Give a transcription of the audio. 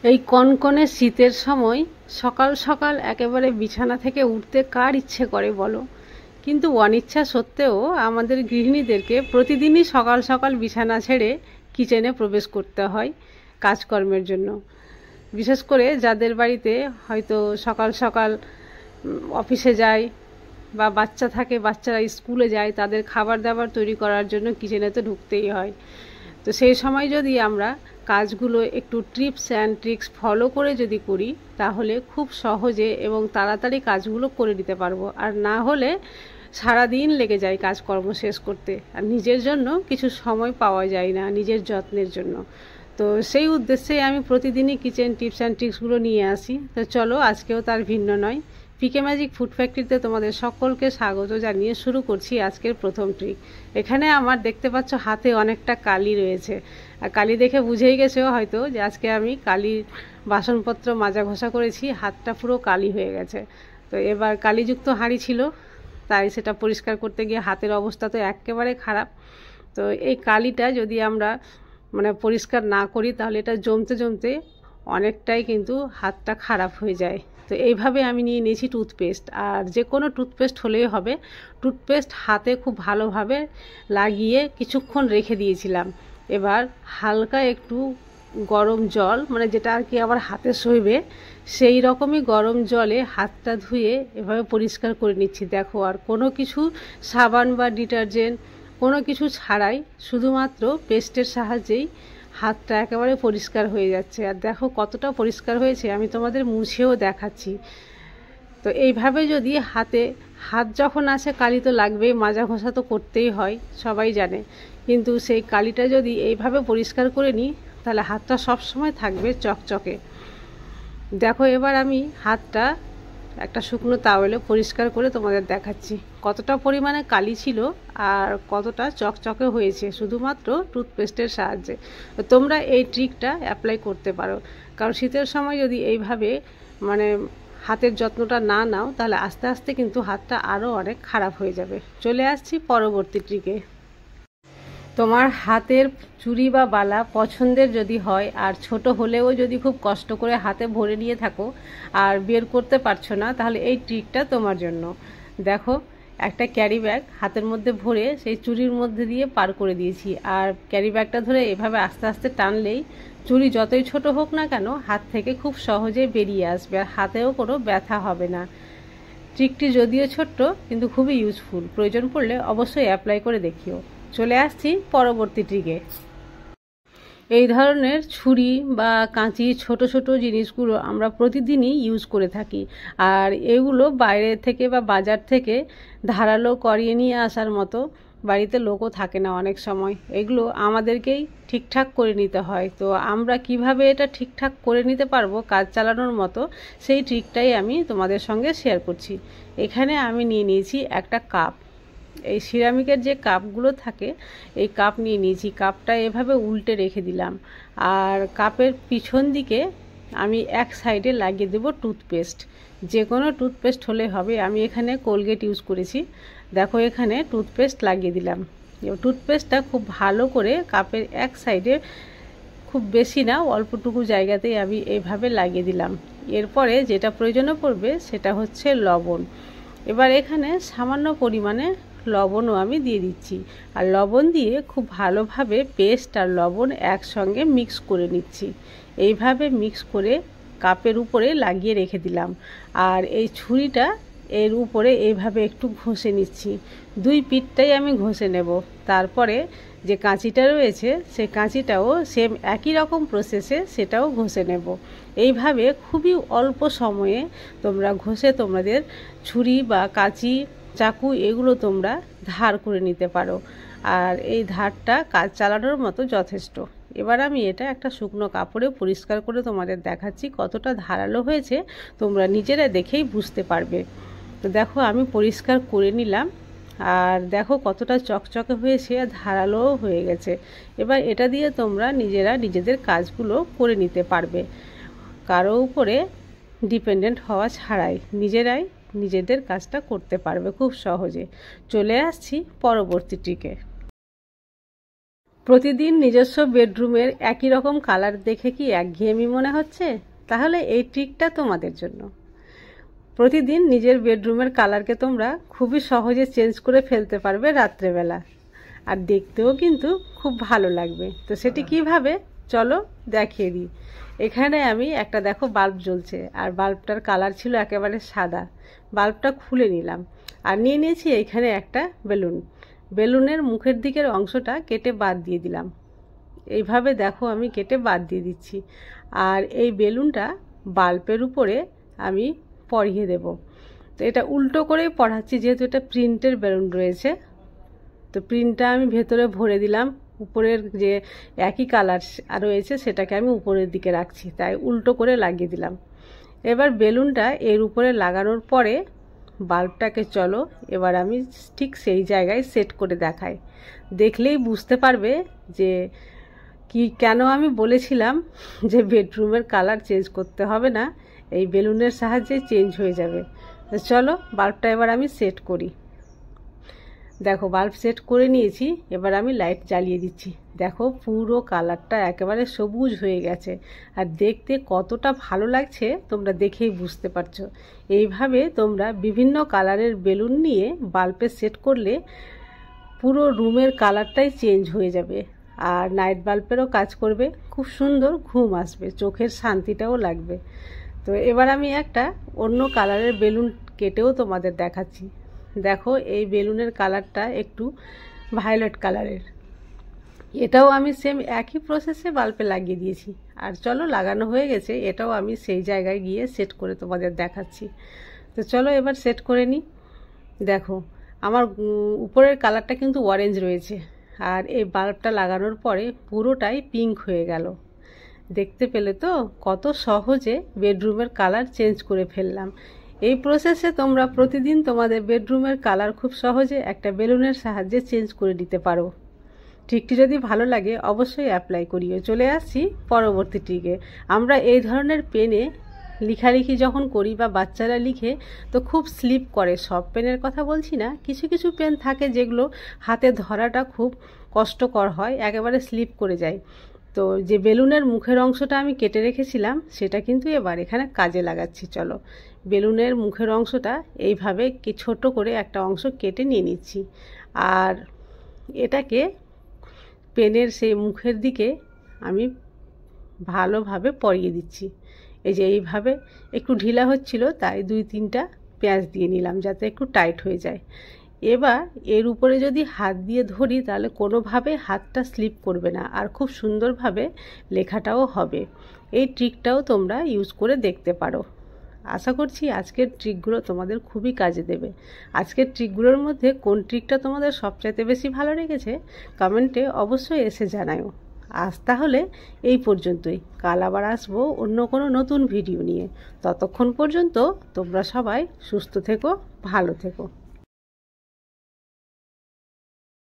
এই কনকনে শীতের সময় সকাল সকাল একেবারে বিছানা থেকে উঠতে কার ইচ্ছে করে বলো? কিন্তু অনিচ্ছা সত্ত্বেও আমাদের গৃহিণীদেরকে প্রতিদিনই সকাল সকাল বিছানা ছেড়ে কিচেনে প্রবেশ করতে হয় কাজকর্মের জন্য। বিশেষ করে যাদের বাড়িতে হয়তো সকাল সকাল অফিসে যায় বা বাচ্চা থাকে, বাচ্চারা স্কুলে যায়, তাদের খাবার দাবার তৈরি করার জন্য কিচেনে তো ঢুকতেই হয়। তো সেই সময় যদি আমরা কাজগুলো একটু টিপস অ্যান্ড ট্রিক্স ফলো করে যদি করি, তাহলে খুব সহজে এবং তাড়াতাড়ি কাজগুলো করে নিতে পারবো। আর না হলে সারাদিন লেগে যায় কাজকর্ম শেষ করতে, আর নিজের জন্য কিছু সময় পাওয়া যায় না নিজের যত্নের জন্য। তো সেই উদ্দেশ্যে আমি প্রতিদিনই কিচেন টিপস অ্যান্ড ট্রিক্সগুলো নিয়ে আসি। তো চলো, আজকেও তার ভিন্ন নয়। পিকে ম্যাজিক ফুড ফ্যাক্টরিতে তোমাদের সকলকে স্বাগত জানিয়ে শুরু করছি আজকের প্রথম ট্রিক। এখানে আমার দেখতে পাচ্ছ হাতে অনেকটা কালি রয়েছে, আর কালি দেখে বুঝেই গেছো হয়তো যে আজকে আমি কালির বাসনপত্র মাজা ঘষা করেছি, হাতটা পুরো কালি হয়ে গেছে। তো এবার কালিযুক্ত হাঁড়ি ছিল, তাই সেটা পরিষ্কার করতে গিয়ে হাতের অবস্থা তো একেবারে খারাপ। তো এই কালিটা যদি আমরা পরিষ্কার না করি, তাহলে এটা জমতে জমতে অনেকটাই কিন্তু হাতটা খারাপ হয়ে যায়। তো এইভাবে আমি নিয়ে নিয়েছি টুথপেস্ট, আর যে কোনো টুথপেস্ট হলেই হবে। টুথপেস্ট হাতে খুব ভালোভাবে লাগিয়ে কিছুক্ষণ রেখে দিয়েছিলাম। এবার হালকা একটু গরম জল, যেটা আর কি আবার হাতে সইবে, সেই রকমই গরম জলে হাতটা ধুয়ে এভাবে পরিষ্কার করে নিচ্ছি। দেখো, আর কোনো কিছু সাবান বা ডিটারজেন্ট কোনো কিছু ছাড়াই শুধুমাত্র পেস্টের সাহায্যেই হাতটা একেবারে পরিষ্কার হয়ে যাচ্ছে। আর দেখো কতটা পরিষ্কার হয়েছে, আমি তোমাদের মুছেও দেখাচ্ছি। তো এইভাবে যদি হাত যখন আসে, কালি তো লাগবেই, মাজা ঘষা তো করতেই হয়, সবাই জানে। কিন্তু সেই কালিটা যদি এইভাবে পরিষ্কার করে নিই, তাহলে হাতটা সবসময় থাকবে চকচকে। দেখো, এবার আমি হাতটা একটা শুকনো তাওয়ালে পরিষ্কার করে তোমাদের দেখাচ্ছি কতটা পরিমাণে কালি ছিল আর কতটা চকচকে হয়েছে শুধুমাত্র টুথপেস্টের সাহায্যে। তো তোমরা এই ট্রিকটা অ্যাপ্লাই করতে পারো, কারণ শীতের সময় যদি এইভাবে হাতের যত্নটা না নাও, তাহলে আস্তে আস্তে কিন্তু হাতটা আরও অনেক খারাপ হয়ে যাবে। চলে আসছি পরবর্তী ট্রিকে। তোমার হাতের চুড়ি বা বালা পছন্দের যদি হয়, আর ছোট হলেও যদি খুব কষ্ট করে হাতে ভরে নিয়ে থাকো আর বের করতে পারছো না, তাহলে এই ট্রিকটা তোমার জন্য। দেখো, একটা ক্যারি ব্যাগ হাতের মধ্যে ভরে সেই চুড়ির মধ্যে দিয়ে পার করে দিয়েছি, আর ক্যারি ব্যাগটা ধরে এভাবে আস্তে আস্তে টানলেই চুড়ি যতই ছোট হোক না কেন হাত থেকে খুব সহজেই বেরিয়ে আসবে, আর হাতেও কোনো ব্যথা হবে না। ট্রিকটি যদিও ছোট্ট, কিন্তু খুবই ইউজফুল। প্রয়োজন পড়লে অবশ্যই অ্যাপ্লাই করে দেখিও। চলে আসছি পরবর্তী ট্রিকে। এই ধরনের ছুরি বা কাঁচি, ছোট ছোট জিনিসগুলো আমরা প্রতিদিনই ইউজ করে থাকি, আর এগুলো বাইরে থেকে বা বাজার থেকে ধারালো করিয়ে নিয়ে আসার মতো বাড়িতে লোকও থাকে না অনেক সময়। এগুলো আমাদেরকেই ঠিকঠাক করে নিতে হয়। তো আমরা কিভাবে এটা ঠিকঠাক করে নিতে পারবো কাজ চালানোর মতো, সেই ট্রিকটাই আমি তোমাদের সঙ্গে শেয়ার করছি। এখানে আমি নিয়ে নিয়েছি একটা কাপ। এই সিরামিকের যে কাপগুলো থাকে, এই কাপ নিয়ে নিয়েছি। কাপটা এভাবে উল্টে রেখে দিলাম, আর কাপের পিছন দিকে আমি এক সাইডে লাগিয়ে দেব টুথপেস্ট। যে কোনো টুথপেস্ট হলে হবে, আমি এখানে কোলগেট ইউজ করেছি। দেখো, এখানে টুথপেস্ট লাগিয়ে দিলাম। টুথপেস্টটা খুব ভালো করে কাপের এক সাইডে, খুব বেশি না, অল্পটুকু জায়গাতেই আমি এইভাবে লাগিয়ে দিলাম। এরপরে যেটা প্রয়োজনে পড়বে সেটা হচ্ছে লবণ। এবার এখানে সামান্য পরিমাণে লবণও আমি দিয়ে দিচ্ছি, আর লবণ দিয়ে খুব ভালোভাবে পেস্ট আর লবণ একসঙ্গে মিক্স করে নিচ্ছি। এইভাবে মিক্স করে কাপের উপরে লাগিয়ে রেখে দিলাম, আর এই ছুরিটা এর উপরে এইভাবে একটু ঘষে নিচ্ছি। দুই পিঠটাই আমি ঘষে নেব। তারপরে যে কাঁচিটা রয়েছে, সেই কাঁচিটাও সেম একই রকম প্রসেসে সেটাও ঘষে নেব। এইভাবে খুবই অল্প সময়ে তোমরা ঘষে তোমাদের ছুরি বা কাঁচি, চাকু এগুলো তোমরা ধার করে নিতে পারো, আর এই ধারটা কাজ চালানোর মতো যথেষ্ট। এবার আমি এটা একটা শুকনো কাপড়ে পরিষ্কার করে তোমাদের দেখাচ্ছি কতটা ধারালো হয়েছে, তোমরা নিজেরা দেখেই বুঝতে পারবে। তো দেখো, আমি পরিষ্কার করে নিলাম, আর দেখো কতটা চকচকে হয়েছে আর ধারালোও হয়ে গেছে। এবার এটা দিয়ে তোমরা নিজেরা নিজেদের কাজগুলো করে নিতে পারবে, কারো উপরে ডিপেন্ডেন্ট হওয়া ছাড়াই নিজেরাই নিজেদের কাজটা করতে পারবে খুব সহজে। চলে আসছি পরবর্তী ট্রিকে। প্রতিদিন নিজস্ব বেডরুমের একই রকম কালার দেখে কি একঘেয়েমি মনে হচ্ছে? তাহলে এই ট্রিকটা তোমাদের জন্য। প্রতিদিন নিজের বেডরুমের কালারকে তোমরা খুবই সহজে চেঞ্জ করে ফেলতে পারবে রাত্রেবেলা, আর দেখতেও কিন্তু খুব ভালো লাগবে। তো সেটি কিভাবে, চলো দেখিয়ে দিই। এখানে আমি একটা দেখো বাল্ব জ্বলছে, আর বাল্বটার কালার ছিল একেবারে সাদা। বাল্বটা খুলে নিলাম, আর নিয়ে নিয়েছি এখানে একটা বেলুন। বেলুনের মুখের দিকের অংশটা কেটে বাদ দিয়ে দিলাম। এইভাবে দেখো আমি কেটে বাদ দিয়ে দিচ্ছি। আর এই বেলুনটা বাল্বের উপরে আমি পরিয়ে দেব। তো এটা উল্টো করেই পড়াচ্ছি, যেহেতু এটা প্রিন্টের বেলুন রয়েছে। তো প্রিন্টটা আমি ভেতরে ভরে দিলাম, উপরের যে একই কালার রয়েছে সেটাকে আমি উপরের দিকে রাখছি, তাই উল্টো করে লাগিয়ে দিলাম। এবার বেলুনটা এর উপরে লাগানোর পরে বাল্বটাকে চলো এবার আমি ঠিক সেই জায়গায় সেট করে দেখাই। দেখলেই বুঝতে পারবে যে কেন আমি বলেছিলাম যে বেডরুমের কালার চেঞ্জ করতে হবে না, এই বেলুনের সাহায্যে চেঞ্জ হয়ে যাবে। চলো বাল্বটা এবার আমি সেট করি। দেখো বাল্ব সেট করে নিয়েছি, এবার আমি লাইট জ্বালিয়ে দিচ্ছি। দেখো পুরো কালারটা একেবারে সবুজ হয়ে গেছে, আর দেখতে কতটা ভালো লাগছে তোমরা দেখেই বুঝতে পারছো। এইভাবে তোমরা বিভিন্ন কালারের বেলুন নিয়ে বাল্বে সেট করলে পুরো রুমের কালারটাই চেঞ্জ হয়ে যাবে, আর নাইট বাল্বেরও কাজ করবে, খুব সুন্দর ঘুম আসবে, চোখের শান্তিটাও লাগবে। তো এবার আমি একটা অন্য কালারের বেলুন কেটেও তোমাদের দেখাচ্ছি। দেখো এই বেলুনের কালারটা একটু ভায়োলেট কালারের, এটাও আমি সেম একই প্রসেসে বাল্বে লাগিয়ে দিয়েছি। আর চলো লাগানো হয়ে গেছে, এটাও আমি সেই জায়গায় গিয়ে সেট করে তোমাদের দেখাচ্ছি। তো চলো এবার সেট করে নিই। দেখো আমার উপরের কালারটা কিন্তু অরেঞ্জ রয়েছে, আর এই বাল্বটা লাগানোর পরে পুরোটাই পিঙ্ক হয়ে গেল। দেখতে পেলে তো কত সহজে বেডরুমের কালার চেঞ্জ করে ফেললাম। এই প্রসেসে তোমরা প্রতিদিন তোমাদের বেডরুমের কালার খুব সহজে একটা বেলুনের সাহায্যে চেঞ্জ করে দিতে পারো। ট্রিকটি যদি ভালো লাগে অবশ্যই অ্যাপ্লাই করিও। চলে আসছি পরবর্তী ট্রিকে। আমরা এই ধরনের পেনে লেখালেখি যখন করি বা বাচ্চারা লিখে তো খুব স্লিপ করে। সব পেনের কথা বলছি না, কিছু কিছু পেন থাকে যেগুলো হাতে ধরাটা খুব কষ্টকর হয়, একেবারে স্লিপ করে যায়। তো যে বেলুনের মুখের অংশটা আমি কেটে রেখেছিলাম সেটা কিন্তু এবার এখানে কাজে লাগাচ্ছি। চলো বেলুনের মুখের অংশটা এইভাবে ছোট করে একটা অংশ কেটে নিয়ে নিচ্ছি, আর এটাকে পেনের সেই মুখের দিকে আমি ভালোভাবে পরিয়ে দিচ্ছি। এই যে এইভাবে একটু ঢিলা হচ্ছিল, তাই 2-3টা পেঁয়াজ দিয়ে নিলাম যাতে একটু টাইট হয়ে যায়। এবার এর উপরে যদি হাত দিয়ে ধরি তাহলে কোনোভাবে হাতটা স্লিপ করবে না, আর খুব সুন্দরভাবে লেখাটাও হবে। এই ট্রিকটাও তোমরা ইউজ করে দেখতে পারো। আশা করছি আজকের ট্রিকগুলো তোমাদের খুবই কাজে দেবে। আজকের ট্রিকগুলোর মধ্যে কোন ট্রিকটা তোমাদের সবচাইতে বেশি ভালো লেগেছে কমেন্টে অবশ্যই এসে জানাও। আজ তাহলে এই পর্যন্তই। কাল আবার আসবো অন্য কোনো নতুন ভিডিও নিয়ে। ততক্ষণ পর্যন্ত তোমরা সবাই সুস্থ থেকো, ভালো থেকো।